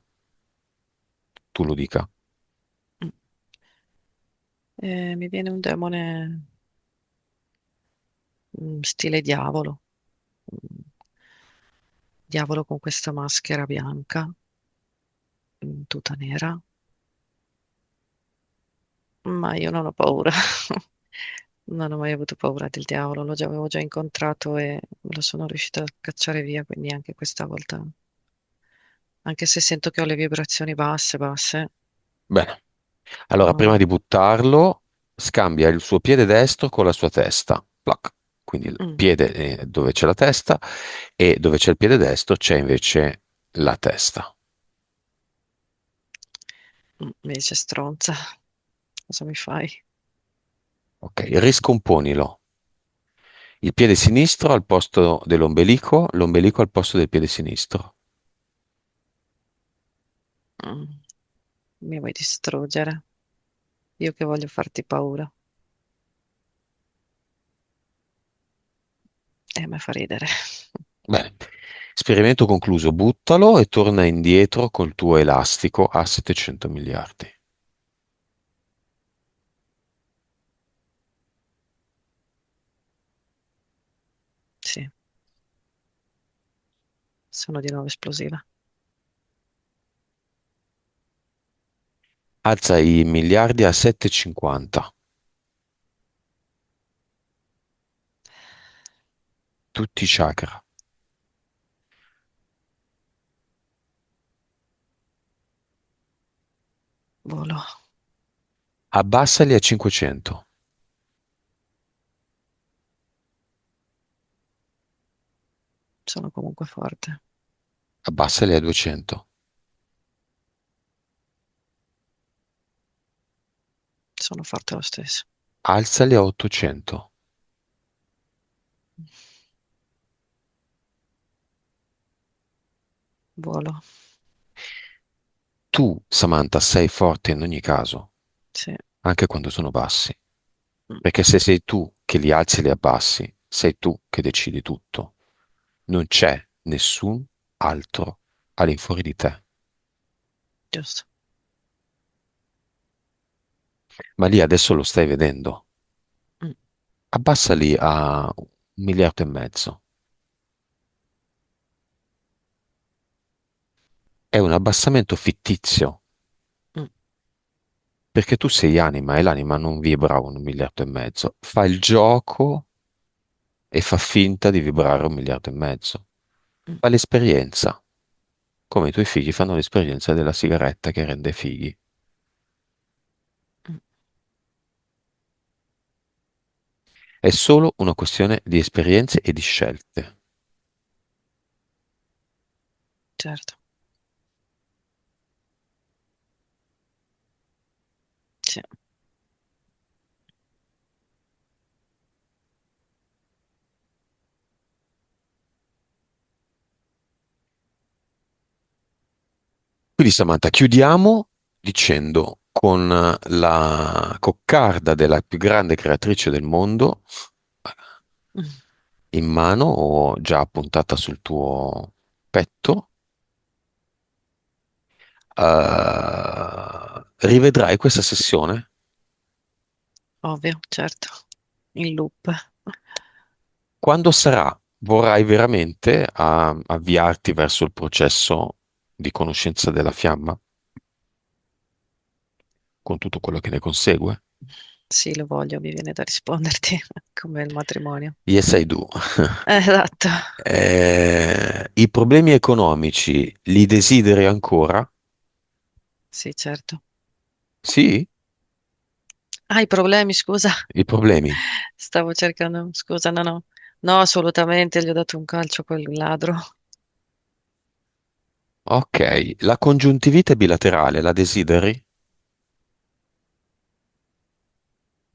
tu lo dica. Mm. Mi viene un demone stile diavolo, mm, diavolo con questa maschera bianca, tuta nera, ma io non ho paura. Non ho mai avuto paura del diavolo, avevo già incontrato e me lo sono riuscita a cacciare via, quindi anche questa volta, anche se sento che ho le vibrazioni basse, basse, Bene, allora prima no. di buttarlo, scambia il suo piede destro con la sua testa. Plac. Quindi il Mm, piede dove c'è la testa e dove c'è il piede destro c'è invece la testa. mi dice stronza, cosa mi fai? Ok, riscomponilo. Il piede sinistro al posto dell'ombelico, l'ombelico al posto del piede sinistro. Mm, mi vuoi distruggere? Io che voglio farti paura. E a me fa ridere. Bene, esperimento concluso, buttalo e torna indietro col tuo elastico a 700 miliardi. Sì, sono di nuovo esplosiva. Alza i miliardi a 750. Tutti i chakra. Volo, Abbassali a 500. sono comunque forte. Abbassali a 200. Sono forte lo stesso. Alzali a 800. Volo, Tu, Samantha, sei forte in ogni caso, sì. anche quando sono bassi. Mm, Perché se sei tu che li alzi e li abbassi, sei tu che decidi tutto. Non c'è nessun altro all'infuori di te. giusto. Ma lì adesso lo stai vedendo. Mm, Abbassali a 1,5 miliardi. È un abbassamento fittizio, mm, perché tu sei anima e l'anima non vibra a 1,5 miliardi. Fa il gioco e fa finta di vibrare a 1,5 miliardi. mm, Fa l'esperienza, come i tuoi figli fanno l'esperienza della sigaretta che rende fighi. mm, È solo una questione di esperienze e di scelte. certo. Sì. Quindi Samantha, chiudiamo dicendo con la coccarda della più grande creatrice del mondo Mm, in mano o già appuntata sul tuo petto, rivedrai questa sessione. ovvio, certo, il loop. Quando sarà, vorrai veramente avviarti verso il processo di conoscenza della fiamma, con tutto quello che ne consegue? Sì, lo voglio, mi viene da risponderti come il matrimonio. Yes, I do. Esatto, I problemi economici li desideri ancora? sì, certo. Sì, Ah, i problemi, scusa. i problemi. Stavo cercando, scusa, no, no. No, assolutamente, gli ho dato un calcio a quel ladro. Ok, la congiuntivite bilaterale la desideri?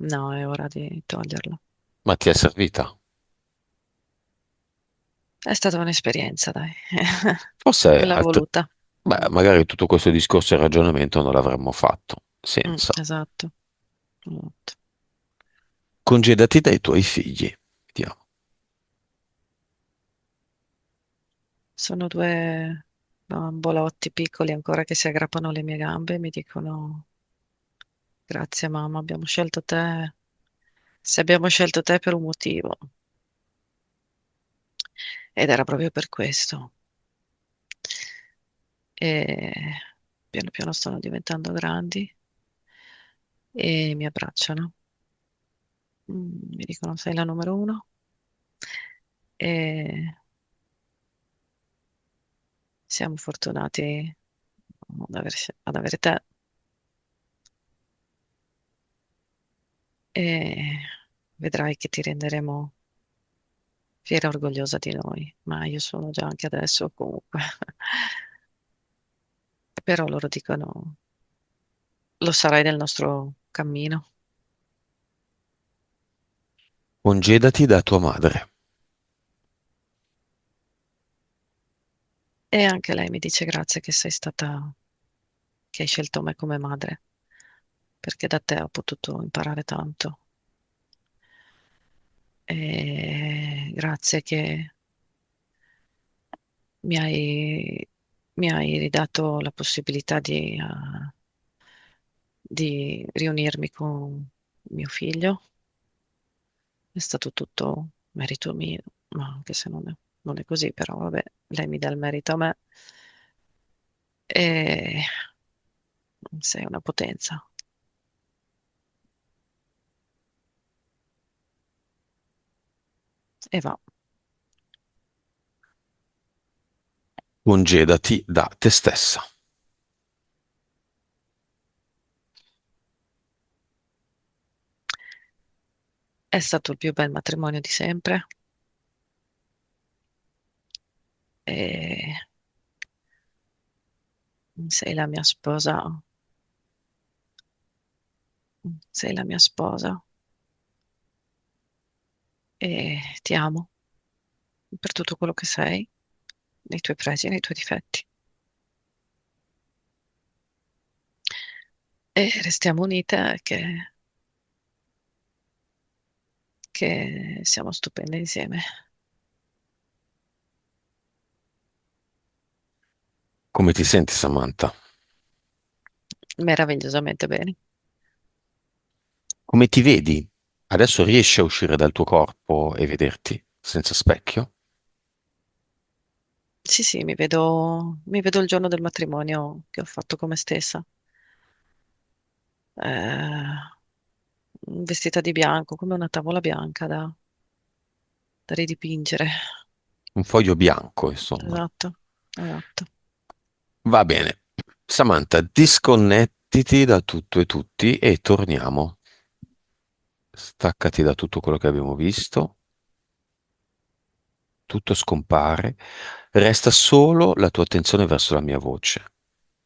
No, è ora di toglierlo. Ma ti è servita? È stata un'esperienza, dai. Forse, Me l'ha voluta. beh, Mm, magari tutto questo discorso e ragionamento non l'avremmo fatto senza. esatto, esatto. Congedati dai tuoi figli. Vediamo. Sono due bambolotti piccoli ancora che si aggrappano alle mie gambe e mi dicono: Grazie, mamma, abbiamo scelto te. Se abbiamo scelto te per un motivo. Ed era proprio per questo. E piano piano stanno diventando grandi e mi abbracciano. Mi dicono: Sei la numero uno. E siamo fortunati ad avere te. E vedrai che ti renderemo fiera e orgogliosa di noi. Ma io sono già anche adesso comunque. Però loro dicono: Lo sarai nel nostro cammino. Congedati da tua madre. E anche lei mi dice grazie che sei stata, che hai scelto me come madre, perché da te ho potuto imparare tanto. E grazie che mi hai, mi hai ridato la possibilità di riunirmi con mio figlio. È stato tutto merito mio, ma anche se non è così, però vabbè, lei mi dà il merito a me e sei una potenza. E va. Congedati da te stessa. È stato il più bel matrimonio di sempre e sei la mia sposa, sei la mia sposa e ti amo per tutto quello che sei, nei tuoi pregi e nei tuoi difetti. E restiamo unite che siamo stupende insieme, Come ti senti, Samantha? meravigliosamente bene. Come ti vedi? Adesso riesci a uscire dal tuo corpo e vederti senza specchio? Sì, sì, mi vedo il giorno del matrimonio che ho fatto con me stessa, eh, vestita di bianco, come una tavola bianca da ridipingere. Un foglio bianco, insomma. Esatto, esatto. Va bene. Samantha, disconnettiti da tutto e tutti e torniamo. Staccati da tutto quello che abbiamo visto. Tutto scompare. Resta solo la tua attenzione verso la mia voce,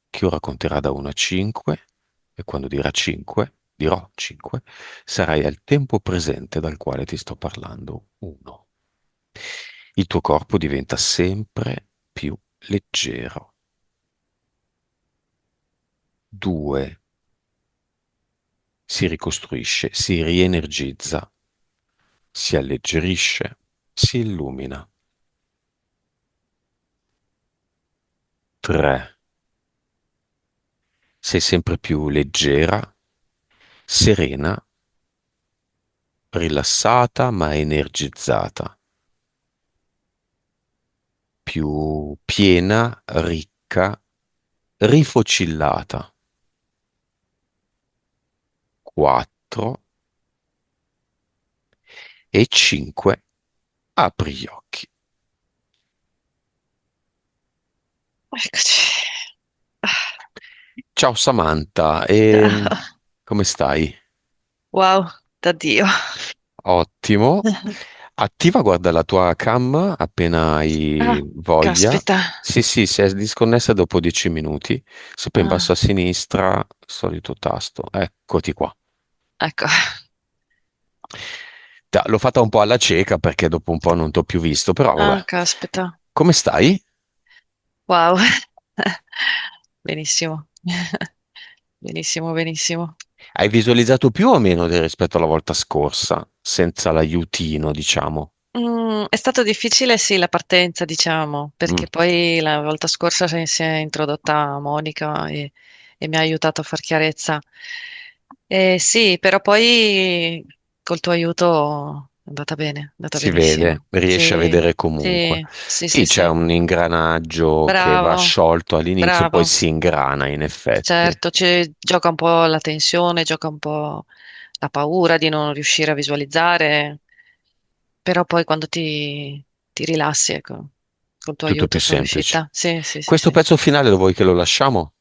che ora conterà da 1 a 5 e quando dirò 5, sarai al tempo presente dal quale ti sto parlando. 1. Il tuo corpo diventa sempre più leggero. 2 si ricostruisce, si rienergizza, si alleggerisce, si illumina. 3. Sei sempre più leggera, serena, rilassata ma energizzata, più piena, ricca, rifocillata. 4 e 5. Apri gli occhi. Eccoci. Ciao Samantha, Ciao. come stai? Wow, da Dio. Ottimo. Attiva, guarda la tua cam appena Ah, hai voglia. caspita. Sì, sì, si è disconnessa dopo 10 minuti. Sempre in basso a Ah, sinistra, solito tasto. Eccoti qua. ecco. L'ho fatta un po' alla cieca perché dopo un po' non ti ho più visto, però Ah, vabbè. caspita. Come stai? Wow. Benissimo. Benissimo, benissimo. Hai visualizzato più o meno rispetto alla volta scorsa, senza l'aiutino, diciamo? È stato difficile, sì, la partenza, diciamo, Mm. perché poi la volta scorsa si è introdotta Monica e mi ha aiutato a far chiarezza. Sì, però poi col tuo aiuto è andata Si vede, benissimo. riesci a Sì, vedere comunque. sì, sì, sì, Sì, c'è sì. un ingranaggio che va Bravo, sciolto all'inizio, poi bravo. si ingrana in effetti. Certo, gioca un po' la tensione, gioca un po' la paura di non riuscire a visualizzare, però poi quando ti rilassi, ecco, col tuo Tutto più aiuto sono semplice. riuscita. Sì, sì, sì, Questo sì. pezzo finale lo vuoi che lo lasciamo?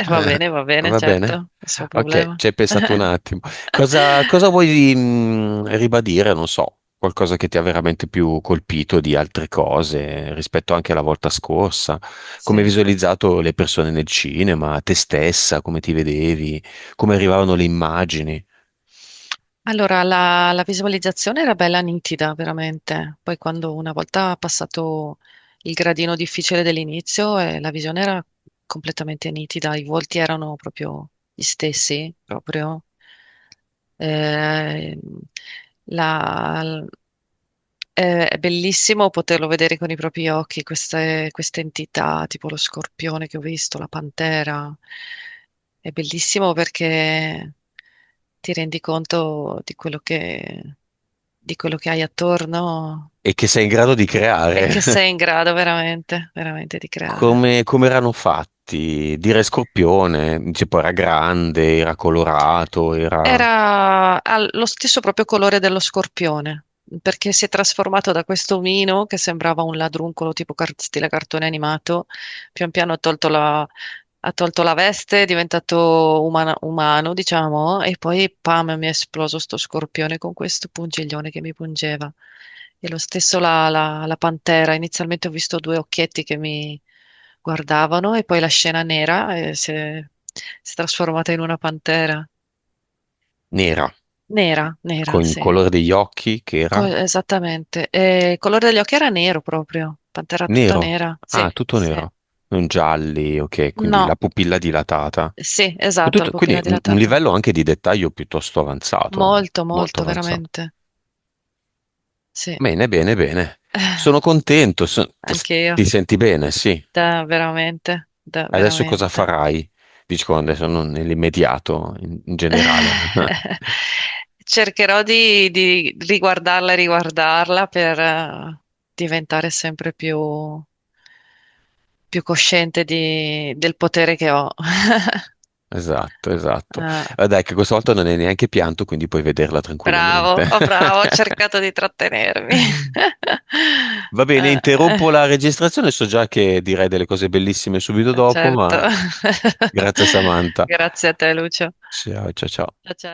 Va bene, Va bene? certo, nessun Ok, problema. ci hai pensato un attimo. Cosa vuoi ribadire? Non so, qualcosa che ti ha veramente più colpito di altre cose rispetto anche alla volta scorsa? Come hai Sì. visualizzato le persone nel cinema, te stessa, come ti vedevi, come arrivavano le immagini? Allora, la visualizzazione era bella nitida, veramente. Poi quando una volta passato il gradino difficile dell'inizio, la visione era completamente nitida, i volti erano proprio gli stessi, proprio. Eh, la- è bellissimo poterlo vedere con i propri occhi, queste entità, tipo lo scorpione che ho visto, la pantera. È bellissimo perché ti rendi conto di quello che hai attorno E che sei in grado di e creare. che sei in grado veramente, veramente di creare. Come erano fatti? Dire Scorpione, tipo era grande, era colorato, era... Ha lo stesso proprio colore dello scorpione, perché si è trasformato da questo omino che sembrava un ladruncolo tipo stile cartone animato, pian piano ha tolto la veste, è diventato umano, diciamo, e poi pam, mi è esploso sto scorpione con questo pungiglione che mi pungeva. E lo stesso la pantera, inizialmente ho visto due occhietti che mi guardavano e poi la scena nera e si è trasformata in una pantera. Nera, Nera, nera, con il sì. colore degli occhi che era Esattamente. Il colore degli occhi era nero proprio. Pantera tutta nero. nera. Sì, Ah, tutto sì. nero. Non gialli, ok, quindi la No, pupilla dilatata. sì, esatto, la Quindi pupilla un dilatata. livello anche di dettaglio piuttosto avanzato, Molto, molto molto, avanzato. veramente. Sì. Bene, bene, bene. Eh, Sono contento. Anche io. Ti senti bene? Sì. Veramente, Adesso cosa veramente. farai? Dico adesso non nell'immediato, in generale. Cercherò di riguardarla e riguardarla per diventare sempre più cosciente del potere che ho. Esatto, esatto. Eh, Dai, che questa volta non è neanche pianto, quindi puoi vederla bravo, tranquillamente. oh, bravo, ho cercato di trattenermi. Va bene, Eh, interrompo la registrazione, so già che direi delle cose bellissime subito dopo, certo. ma grazie Samantha. Grazie a te, Lucio. Ciao, ciao, ciao. Ciao, ciao.